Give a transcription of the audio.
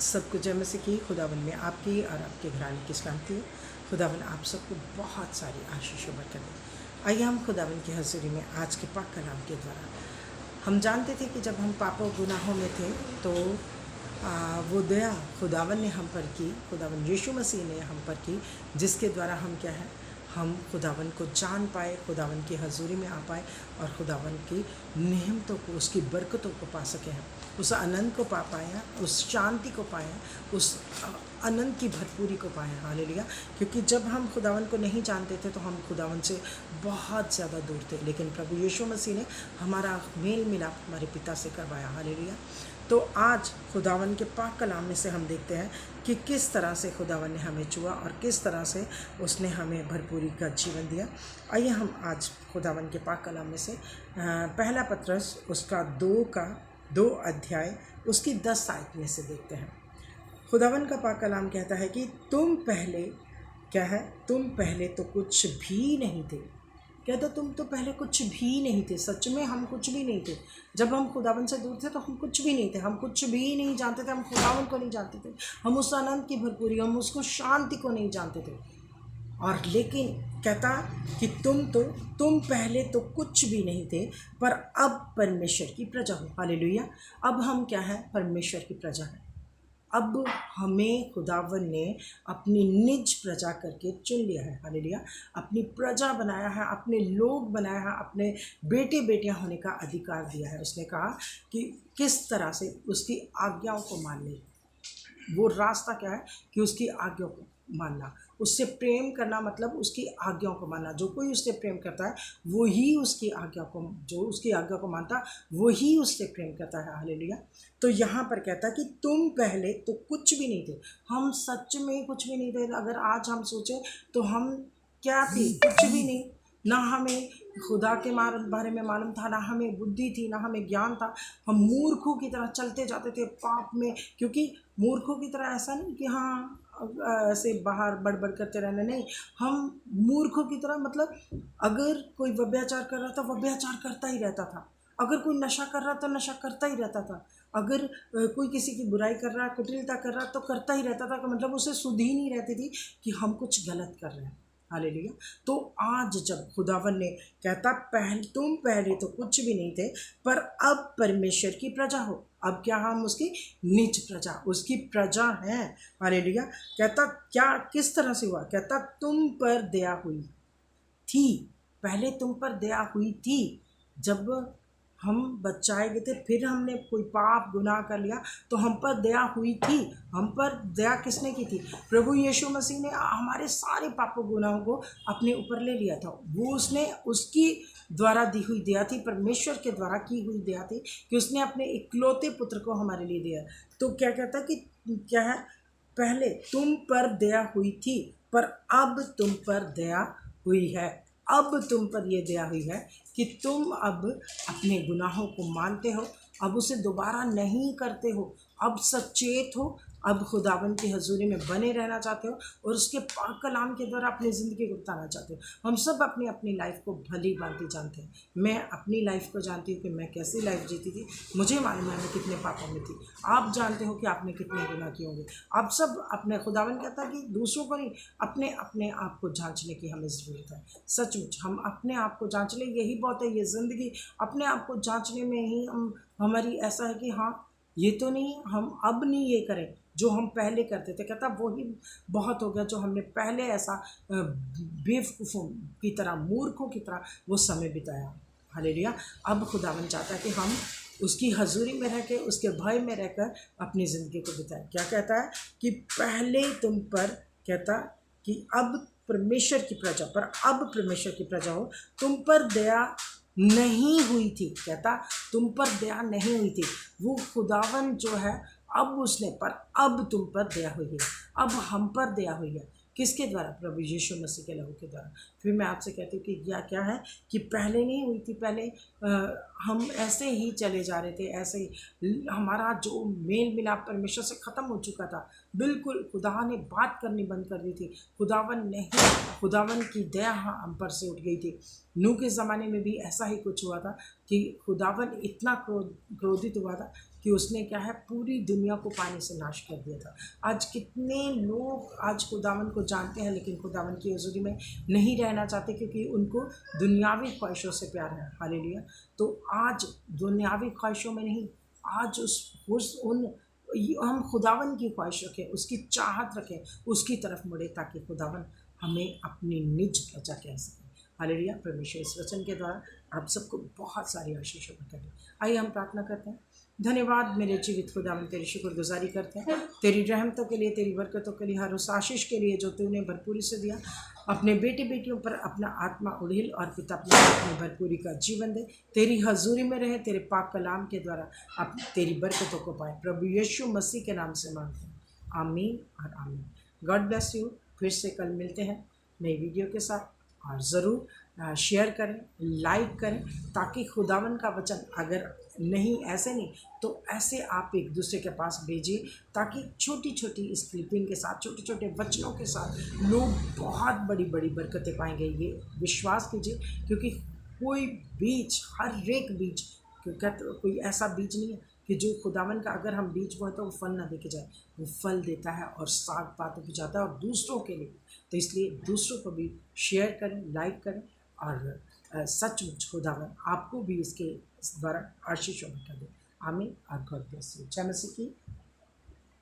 सबको जय मसीह की। खुदावन में आपकी और आपके घराने की सलामती है। खुदावन आप सबको बहुत सारी आशीष और बरकत दे। आइए हम खुदावन की हज़ूरी में आज के पाक कलाम के द्वारा हम जानते थे कि जब हम पापों गुनाहों में थे तो वो दया खुदावन ने हम पर की, खुदावन यीशु मसीह ने हम पर की, जिसके द्वारा हम क्या है, हम खुदावन को जान पाए, खुदावन की हज़ूरी में आ पाए और खुदावन की नेमतों को, उसकी बरकतों को पा सके हैं, उस आनंद को पा पाए, उस शांति को पाए, उस आनंद की भरपूरी को पाए। हालेलुया। क्योंकि जब हम खुदावन को नहीं जानते थे तो हम खुदावन से बहुत ज़्यादा दूर थे, लेकिन प्रभु यीशु मसीह ने हमारा मेल मिलाप हमारे पिता से करवाया। हालेलुया। तो आज खुदावन के पाक कलाम में से हम देखते हैं कि किस तरह से खुदावन ने हमें छुआ और किस तरह से उसने हमें भरपूरी का जीवन दिया। आइए हम आज खुदावन के पाक कलाम में से पहला पत्रस उसका 2 अध्याय उसकी 10 आयत में से देखते हैं। खुदावन का पाक कलाम कहता है कि तुम पहले क्या है, तुम पहले तो कुछ भी नहीं थे। कहता तुम तो पहले कुछ भी नहीं थे। सच में हम कुछ भी नहीं थे। जब हम खुदावन से दूर थे तो हम कुछ भी नहीं थे, हम कुछ भी नहीं जानते थे, हम खुदावन को नहीं जानते थे, हम उस आनंद की भरपूरी, हम उसको शांति को नहीं जानते थे। और लेकिन कहता कि तुम पहले तो कुछ भी नहीं थे, पर अब परमेश्वर की प्रजा हो। हालेलुया। अब हम क्या है, परमेश्वर की प्रजा है। अब हमें खुदावन ने अपनी निज प्रजा करके चुन लिया है। हालेलुया। अपनी प्रजा बनाया है, अपने लोग बनाया है, अपने बेटे बेटियां होने का अधिकार दिया है। उसने कहा कि किस तरह से उसकी आज्ञाओं को मानने, वो रास्ता क्या है कि उसकी आज्ञाओं को मानना, उससे प्रेम करना, मतलब उसकी आज्ञाओं को मानना। जो कोई उससे प्रेम करता है वो ही उसकी आज्ञा को, जो उसकी आज्ञा को मानता है वो ही उससे प्रेम करता है। हालेलुया। तो यहाँ पर कहता है कि तुम पहले तो कुछ भी नहीं थे। हम सच में कुछ भी नहीं थे। अगर आज हम सोचें तो हम क्या थे, कुछ भी नहीं। ना हमें खुदा के बारे में मालूम था, ना हमें बुद्धि थी, ना हमें ज्ञान था। हम मूर्खों की तरह चलते जाते थे पाप में। क्योंकि मूर्खों की तरह ऐसा नहीं कि हाँ ऐसे बाहर बड़बड़ करते रहना, नहीं। हम मूर्खों की तरह, मतलब अगर कोई व्यभिचार कर रहा था व्यभिचार करता ही रहता था, अगर कोई नशा कर रहा था नशा करता ही रहता था, अगर कोई किसी की बुराई कर रहा, कुटिलता कर रहा तो करता ही रहता था। मतलब उसे सुध ही नहीं रहती थी कि हम कुछ गलत कर रहे हैं। हालेलुया। तो आज जब खुदावन ने कहता तुम पहले तो कुछ भी नहीं थे, पर अब परमेश्वर की प्रजा हो। अब क्या, हम उसकी निज प्रजा, उसकी प्रजा हैं। हालेलुया। कहता क्या, किस तरह से हुआ, कहता तुम पर दया हुई थी। पहले तुम पर दया हुई थी। जब हम बचाए गए थे, फिर हमने कोई पाप गुनाह कर लिया तो हम पर दया हुई थी। हम पर दया किसने की थी? प्रभु यीशु मसीह ने हमारे सारे पापों गुनाहों को अपने ऊपर ले लिया था। वो उसने उसकी द्वारा दी हुई दया थी, परमेश्वर के द्वारा की हुई दया थी कि उसने अपने इकलौते पुत्र को हमारे लिए दिया। तो क्या कहता कि क्या है, पहले तुम पर दया हुई थी, पर अब तुम पर दया हुई है। अब तुम पर यह दया हुई है कि तुम अब अपने गुनाहों को मानते हो, अब उसे दोबारा नहीं करते हो, अब सचेत हो, अब खुदावन की हजूरी में बने रहना चाहते हो और उसके पाक कलाम के द्वारा अपनी ज़िंदगी को बिताना चाहते हो। हम सब अपनी अपनी लाइफ को भली भांति जानते हैं। मैं अपनी लाइफ को जानती हूँ कि मैं कैसी लाइफ जीती थी। मुझे मालूम है मैं कितने पापों में थी। आप जानते हो कि आपने कितने गुनाह किए होंगे। आप सब अपने, खुदावन कहता है कि दूसरों को नहीं, अपने अपने आप को जांचने की हमें ज़रूरत है। सचमुच हम अपने आप को जांच लें, यही बहुत है। ये ज़िंदगी अपने आप को जांचने में ही हमारी ऐसा है कि हाँ ये तो नहीं, हम अब नहीं ये करें जो हम पहले करते थे। कहता वही बहुत हो गया जो हमने पहले ऐसा बेवकूफ़ों की तरह, मूर्खों की तरह वो समय बिताया। हालेलुया। अब खुदावन चाहता है कि हम उसकी हजूरी में रह के, उसके भय में रहकर अपनी ज़िंदगी को बिताएं। क्या कहता है कि पहले तुम पर, कहता कि अब परमेश्वर की प्रजा, पर अब परमेश्वर की प्रजा हो, तुम पर दया नहीं हुई थी। कहता तुम पर दया नहीं हुई थी। वो खुदावन जो है अब उसने, पर अब तुम पर दया हुई है। अब हम पर दया हुई है। किसके द्वारा? प्रभु यीशु मसीह के लहू के द्वारा। फिर मैं आपसे कहती हूँ कि क्या है कि पहले नहीं हुई थी। पहले हम ऐसे ही चले जा रहे थे, ऐसे ही हमारा जो मेल मिलाप परमेश्वर से ख़त्म हो चुका था। बिल्कुल खुदा ने बात करनी बंद कर दी थी। खुदावन की दया हम पर से उठ गई थी। नूह के ज़माने में भी ऐसा ही कुछ हुआ था कि खुदावन इतना क्रोधित हुआ था कि उसने क्या है पूरी दुनिया को पानी से नाश कर दिया था। आज कितने लोग आज खुदावन को जानते हैं लेकिन खुदावन की हज़ूरी में नहीं रहना चाहते क्योंकि उनको दुनियावी ख्वाहिशों से प्यार है। हालेलुया। तो आज दुनियावी ख्वाहिशों में नहीं, आज उस उन हम खुदावन की ख्वाहिश रखें, उसकी चाहत रखें, उसकी तरफ मुड़े ताकि खुदावन हमें अपनी निज प्रजा कह सके। हालेलुया। परमेश्वर इस वचन के द्वारा आप सबको बहुत सारी आशीषों में करें। आइए हम प्रार्थना करते हैं। धन्यवाद मेरे जीवित खुदावन, तेरी शुक्रगुजारी करते हैं तेरी रहमतों के लिए, तेरी बरकतों के लिए, हर उस आशीष के लिए जो तूने भरपूरी से दिया। अपने बेटे बेटियों पर अपना आत्मा उड़ेल और पिता अपनी भरपूरी का जीवन दे, तेरी हजूरी में रहे, तेरे पाक कलाम के द्वारा आप तेरी बरकतों को पाए। प्रभु यीशु मसीह के नाम से मांगते हैं, आमीन और आमीन। God bless you. फिर से कल मिलते हैं नई वीडियो के साथ, और ज़रूर शेयर करें, लाइक करें, ताकि खुदावन का वचन अगर नहीं ऐसे नहीं तो ऐसे आप एक दूसरे के पास भेजिए, ताकि छोटी छोटी इस क्लिपिंग के साथ, छोटे छोटे वचनों के साथ लोग बहुत बड़ी बड़ी बरकतें पाएंगे। ये विश्वास कीजिए, क्योंकि कोई बीज, हर एक बीज, क्योंकि कोई ऐसा बीज नहीं है कि जो खुदावन का अगर हम बीज बोए तो वो फल ना देके जाए, वो फल देता है और साग पातों पर जाता है और दूसरों के लिए। तो इसलिए दूसरों को भी शेयर करें, लाइक करें, और सचमुच खुदावन आपको भी इसके द्वारा आशीषों में कर दे। आमीन और गॉड ब्लेस यू। जय मसीह की।